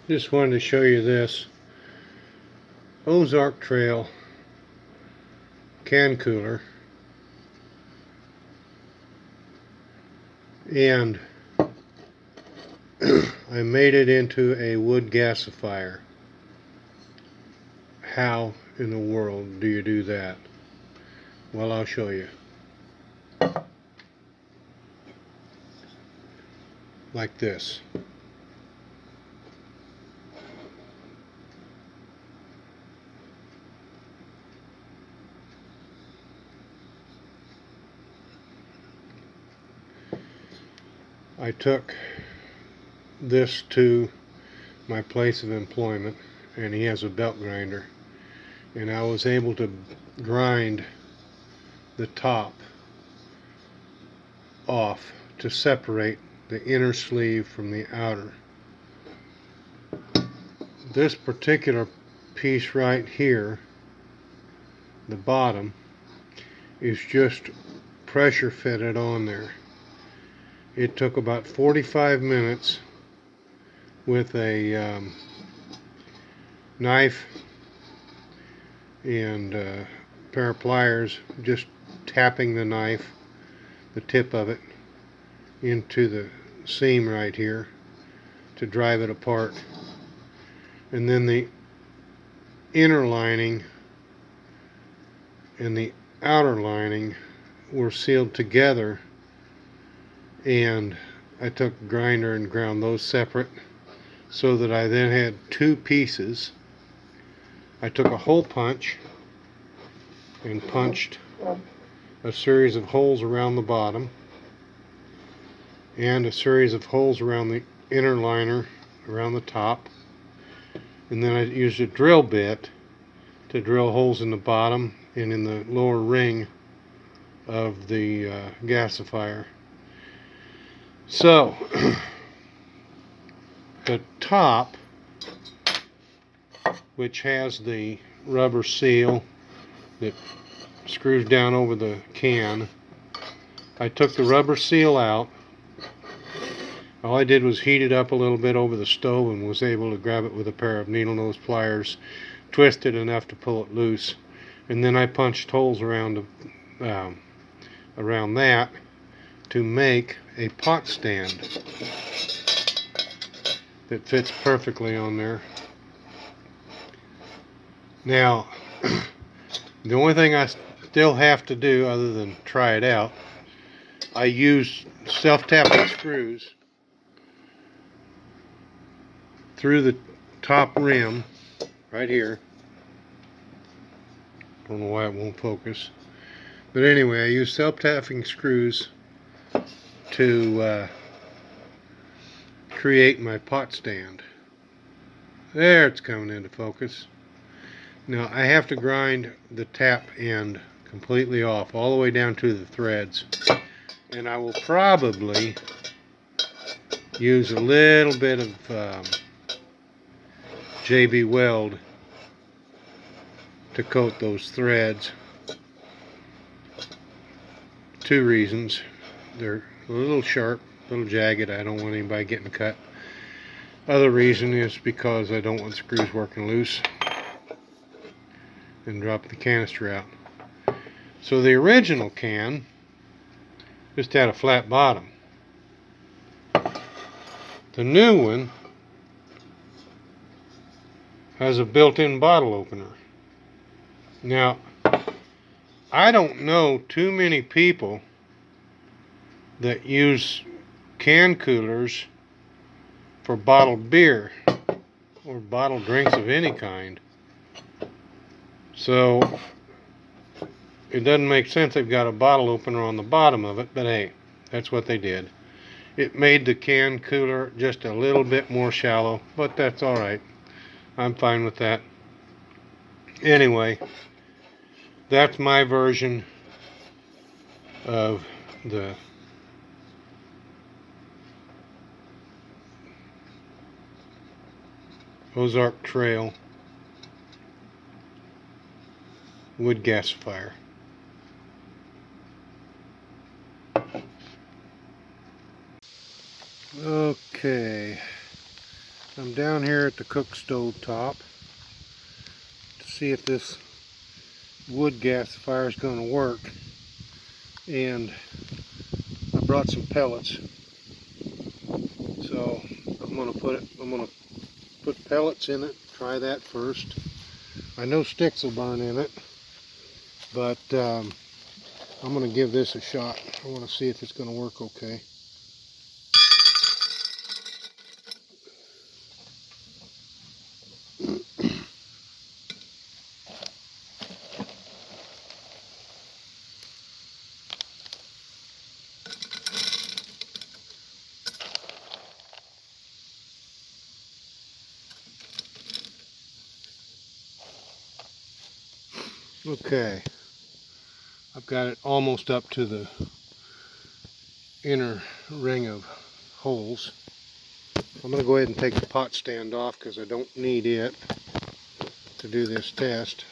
Just wanted to show you this Ozark Trail can cooler, and I made it into a wood gasifier. How in the world do you do that? Well, I'll show you. Like this. I took this to my place of employment, and he has a belt grinder, and I was able to grind the top off to separate the inner sleeve from the outer. This particular piece right here, the bottom, is just pressure fitted on there. It took about 45 minutes with a knife and a pair of pliers, just tapping the knife, the tip of it, into the seam right here to drive it apart. And then the inner lining and the outer lining were sealed together, and I took a grinder and ground those separate so that I then had two pieces. I took a hole punch and punched a series of holes around the bottom and a series of holes around the inner liner around the top, and then I used a drill bit to drill holes in the bottom and in the lower ring of the gasifier. So the top, which has the rubber seal that screws down over the can, I took the rubber seal out. All I did was heat it up a little bit over the stove and was able to grab it with a pair of needle nose pliers, twist it enough to pull it loose, and then I punched holes around that to make a pot stand that fits perfectly on there. Now, the only thing I still have to do other than try it out, I use self-tapping screws through the top rim right here. Don't know why it won't focus, but anyway, I use self-tapping screws to create my pot stand. There, it's coming into focus. Now I have to grind the tap end completely off, all the way down to the threads, and I will probably use a little bit of JB Weld to coat those threads. Two reasons: they're a little sharp, a little jagged. I don't want anybody getting cut. Other reason is because I don't want screws working loose and drop the canister out. So the original can just had a flat bottom. The new one has a built-in bottle opener. Now, I don't know too many people that use can coolers for bottled beer or bottled drinks of any kind. So it doesn't make sense they've got a bottle opener on the bottom of it, but hey, that's what they did. It made the can cooler just a little bit more shallow, but that's alright. I'm fine with that. Anyway, that's my version of the Ozark Trail wood gasifier. Okay, I'm down here at the cook stove top to see if this wood gasifier is going to work, and I brought some pellets, so I'm going to put pellets in it. Try that first. I know sticks will burn in it, but I'm going to give this a shot. I want to see if it's going to work okay. Okay, I've got it almost up to the inner ring of holes. I'm going to go ahead and take the pot stand off because I don't need it to do this test.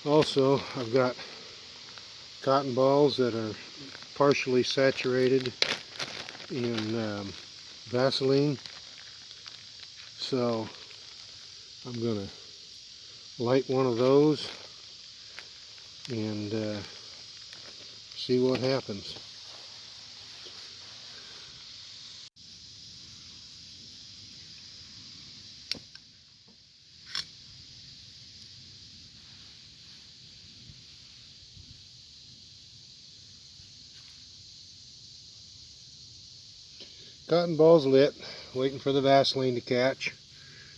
Also, I've got cotton balls that are partially saturated in Vaseline, so I'm going to light one of those and see what happens. Cotton ball's lit, waiting for the Vaseline to catch,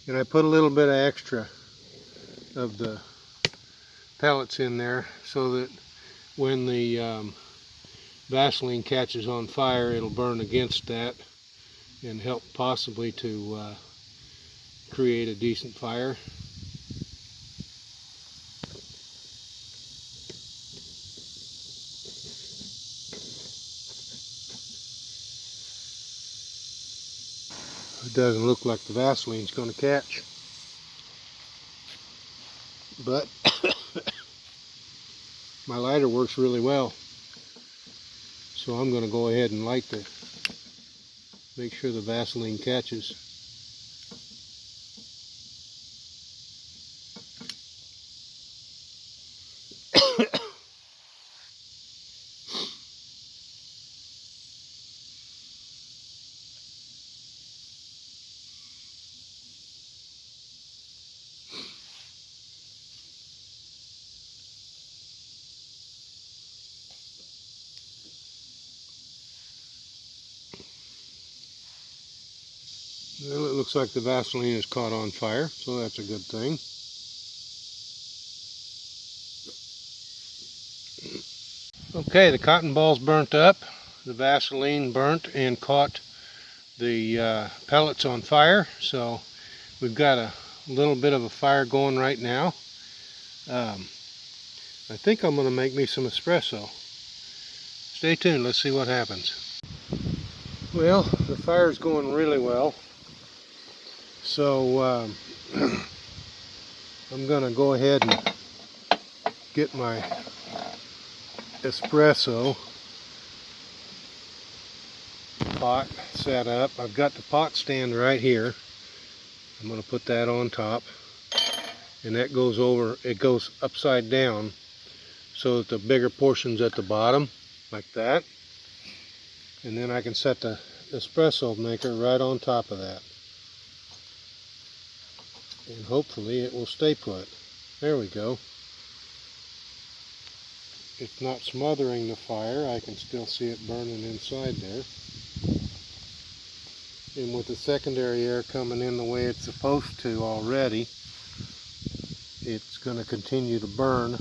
and I put a little bit of extra of the pellets in there so that when the Vaseline catches on fire, it'll burn against that and help possibly to create a decent fire. It doesn't look like the Vaseline's going to catch, but my lighter works really well, so I'm going to go ahead and light the, make sure the Vaseline catches. Well, it looks like the Vaseline is caught on fire, so that's a good thing. Okay, the cotton ball's burnt up, the Vaseline burnt and caught the pellets on fire, so we've got a little bit of a fire going right now. I think I'm going to make me some espresso. Stay tuned, let's see what happens. Well, the fire's going really well, so I'm going to go ahead and get my espresso pot set up. I've got the pot stand right here. I'm going to put that on top, and that goes over, it goes upside down so that the bigger portion's at the bottom, like that. And then I can set the espresso maker right on top of that. And hopefully it will stay put. There we go. It's not smothering the fire. I can still see it burning inside there. And with the secondary air coming in the way it's supposed to already, it's going to continue to burn.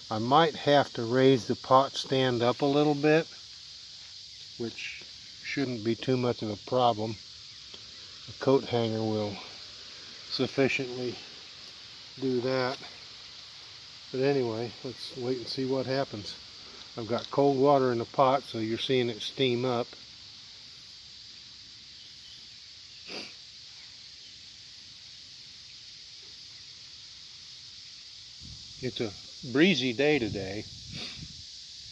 I might have to raise the pot stand up a little bit, which shouldn't be too much of a problem. A coat hanger will sufficiently do that. But anyway, let's wait and see what happens. I've got cold water in the pot, so you're seeing it steam up. It's a breezy day today,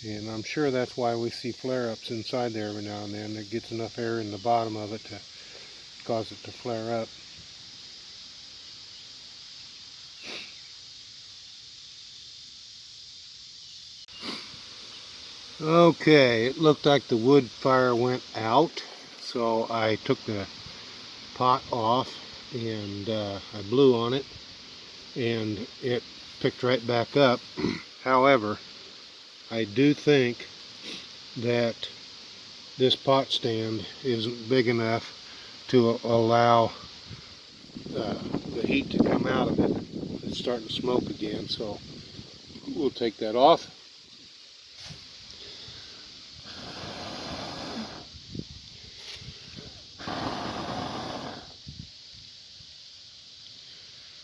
And I'm sure that's why we see flare-ups inside there every now and then. It gets enough air in the bottom of it to cause it to flare up. Okay, it looked like the wood fire went out, so I took the pot off and I blew on it and it picked right back up. However, I do think that this pot stand isn't big enough to allow the heat to come out of it. It's starting to smoke again, so we'll take that off.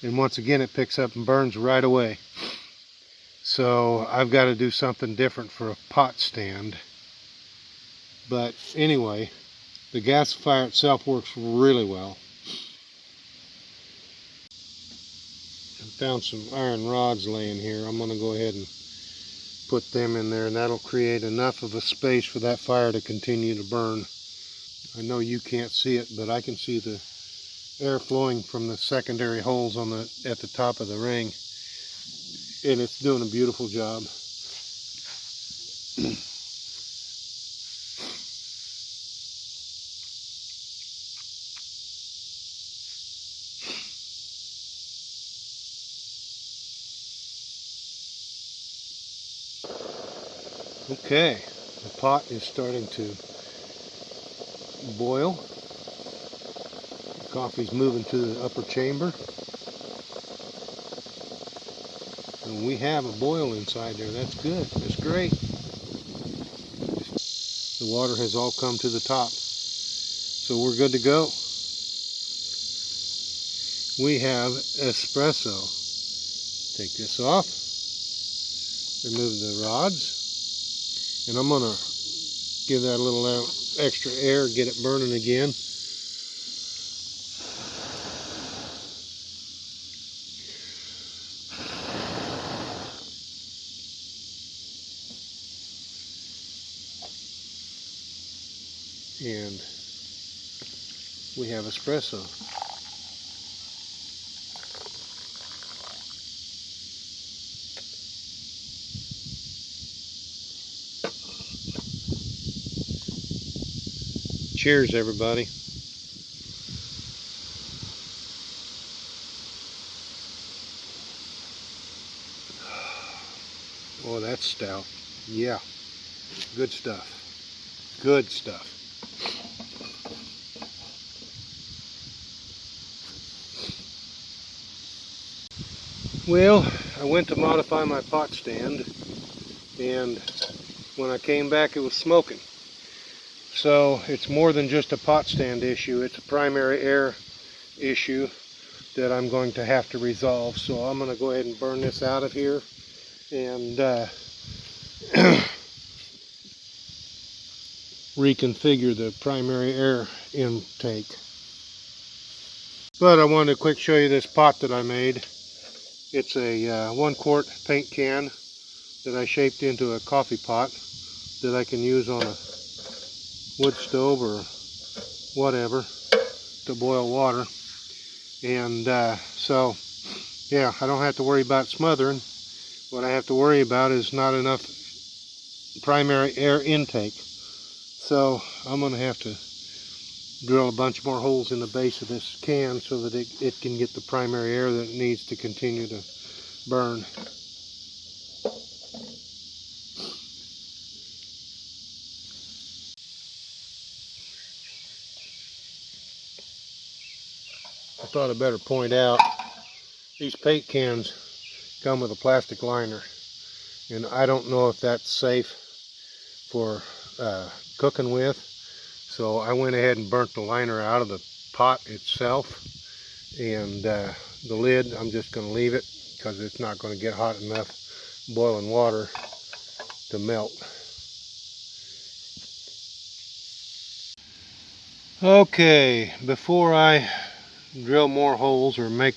And once again, it picks up and burns right away. So I've got to do something different for a pot stand. But anyway, the gasifier itself works really well. I found some iron rods laying here. I'm going to go ahead and put them in there, and that'll create enough of a space for that fire to continue to burn. I know you can't see it, but I can see the air flowing from the secondary holes on at the top of the ring, and it's doing a beautiful job. Okay, the pot is starting to boil. The coffee's moving to the upper chamber. And we have a boil inside there. That's good. That's great. The water has all come to the top. So we're good to go. We have espresso. Take this off. Remove the rods. And I'm going to give that a little extra air, get it burning again. And we have espresso. Cheers, everybody. Oh, that's stout. Yeah, good stuff. Good stuff. Well, I went to modify my pot stand, and when I came back it was smoking. So it's more than just a pot stand issue, it's a primary air issue that I'm going to have to resolve. So I'm going to go ahead and burn this out of here and reconfigure the primary air intake. But I wanted to quick show you this pot that I made. It's a 1 quart paint can that I shaped into a coffee pot that I can use on a wood stove or whatever to boil water. And so yeah, I don't have to worry about smothering. What I have to worry about is not enough primary air intake. So I'm going to have to drill a bunch more holes in the base of this can so that it can get the primary air that it needs to continue to burn. I thought I'd better point out these paint cans come with a plastic liner, and I don't know if that's safe for cooking with, so I went ahead and burnt the liner out of the pot itself, and the lid I'm just going to leave it because it's not going to get hot enough boiling water to melt. Okay, before I drill more holes or make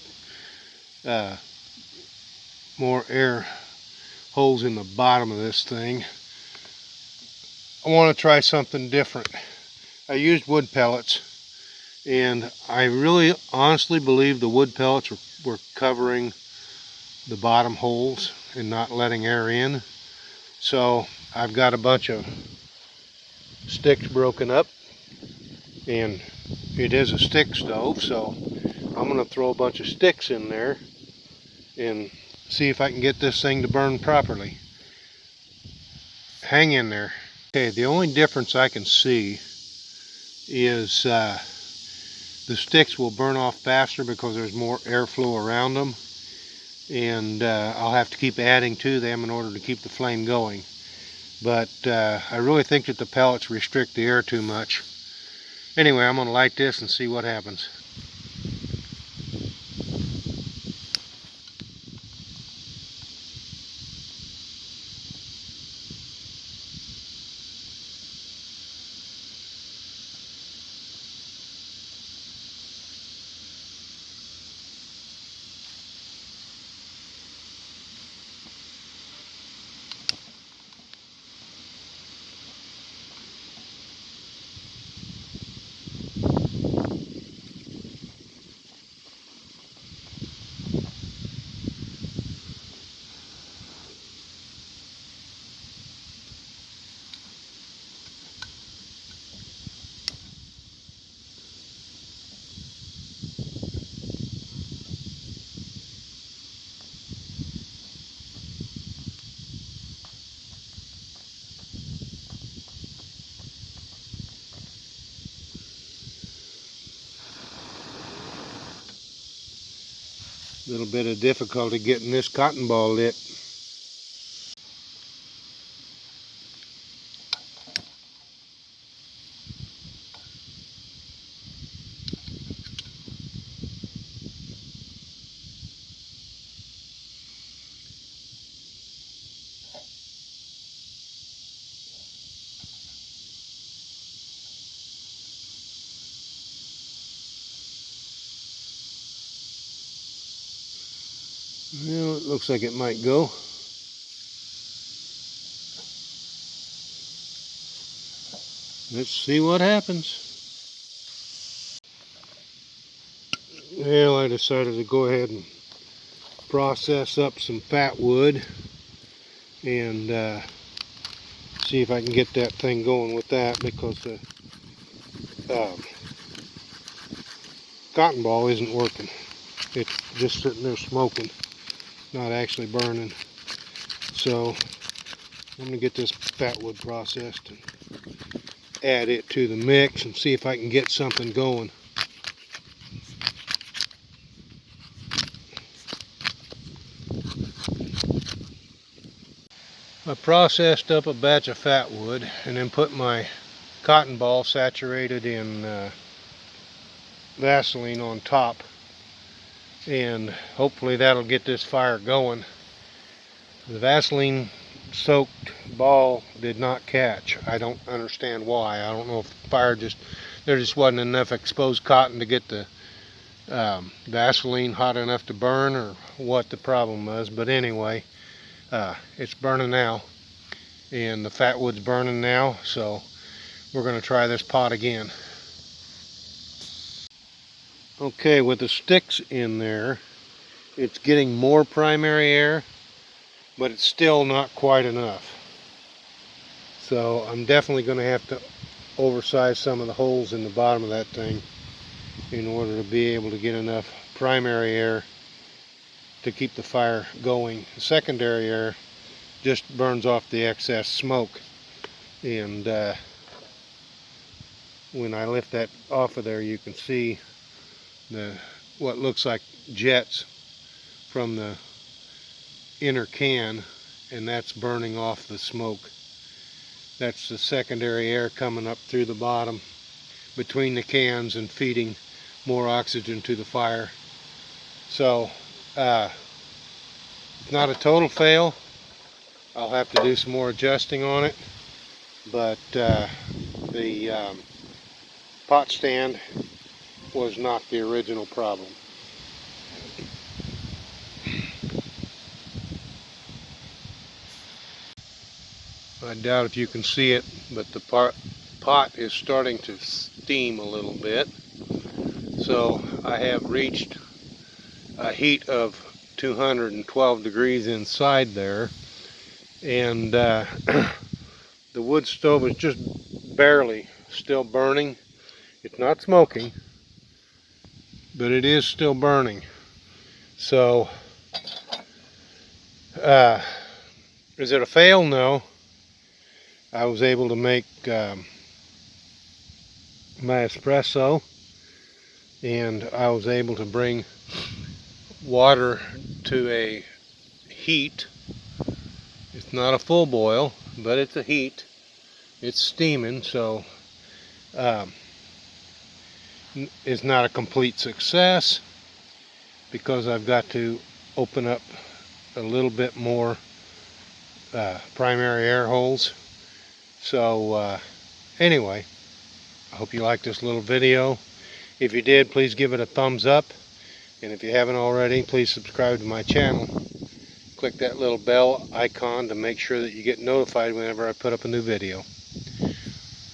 more air holes in the bottom of this thing, I want to try something different. I used wood pellets, and I really honestly believe the wood pellets were covering the bottom holes and not letting air in. So I've got a bunch of sticks broken up, and it is a stick stove, so I'm going to throw a bunch of sticks in there and see if I can get this thing to burn properly. Hang in there. Okay, the only difference I can see is the sticks will burn off faster because there's more airflow around them, and I'll have to keep adding to them in order to keep the flame going. But I really think that the pellets restrict the air too much. Anyway, I'm going to light this and see what happens. A little bit of difficulty getting this cotton ball lit. Well, it looks like it might go. Let's see what happens. Well, I decided to go ahead and process up some fat wood and see if I can get that thing going with that, because the cotton ball isn't working. It's just sitting there smoking, not actually burning. So I'm going to get this fat wood processed and add it to the mix and see if I can get something going. I processed up a batch of fat wood and then put my cotton ball saturated in Vaseline on top, and hopefully that'll get this fire going. The Vaseline soaked ball did not catch. I don't understand why. I don't know if there just wasn't enough exposed cotton to get the Vaseline hot enough to burn, or what the problem was. But anyway, it's burning now, and the fat wood's burning now, so we're going to try this pot again. Okay, with the sticks in there, it's getting more primary air, but it's still not quite enough. So I'm definitely going to have to oversize some of the holes in the bottom of that thing in order to be able to get enough primary air to keep the fire going. The secondary air just burns off the excess smoke, and when I lift that off of there, you can see what looks like jets from the inner can, and that's burning off the smoke. That's the secondary air coming up through the bottom between the cans and feeding more oxygen to the fire. So it's not a total fail. I'll have to do some more adjusting on it, but the pot stand was not the original problem. I doubt if you can see it, but the pot is starting to steam a little bit. So I have reached a heat of 212 degrees inside there, and the wood stove is just barely still burning. It's not smoking, but it is still burning. So is it a fail? No. I was able to make my espresso, and I was able to bring water to a heat. It's not a full boil, but it's a heat. It's steaming, so it's not a complete success because I've got to open up a little bit more primary air holes. So anyway, I hope you liked this little video. If you did, please give it a thumbs up, and if you haven't already, please subscribe to my channel. Click that little bell icon to make sure that you get notified whenever I put up a new video.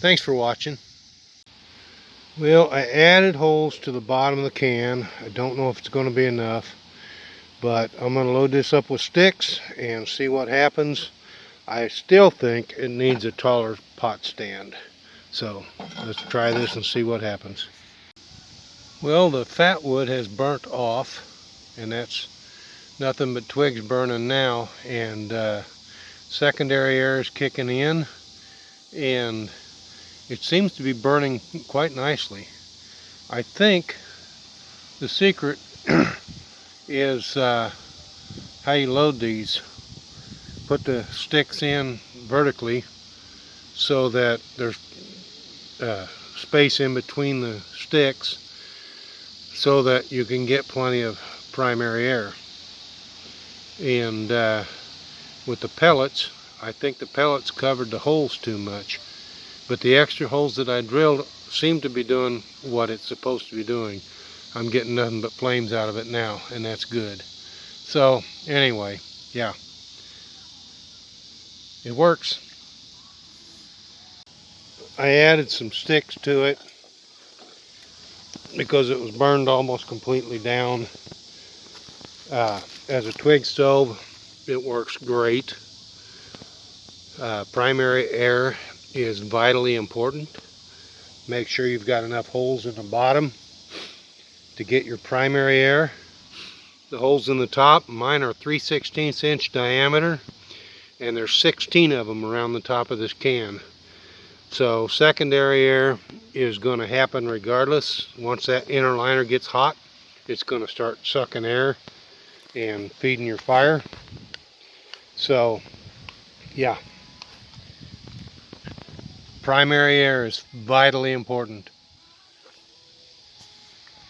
Thanks for watching. Well, I added holes to the bottom of the can. I don't know if it's going to be enough, but I'm going to load this up with sticks and see what happens. I still think it needs a taller pot stand. So let's try this and see what happens. Well, the fat wood has burnt off, and that's nothing but twigs burning now, and secondary air is kicking in, and it seems to be burning quite nicely. I think the secret is how you load these. Put the sticks in vertically so that there's space in between the sticks so that you can get plenty of primary air. And with the pellets, I think the pellets covered the holes too much, but the extra holes that I drilled seem to be doing what it's supposed to be doing. I'm getting nothing but flames out of it now, and that's good. So anyway, yeah, it works. I added some sticks to it because it was burned almost completely down. As a twig stove, it works great. Primary air is vitally important. Make sure you've got enough holes in the bottom to get your primary air. The holes in the top, mine are 3/16 inch diameter, and there's 16 of them around the top of this can. So secondary air is going to happen regardless. Once that inner liner gets hot, it's going to start sucking air and feeding your fire. So yeah, primary air is vitally important.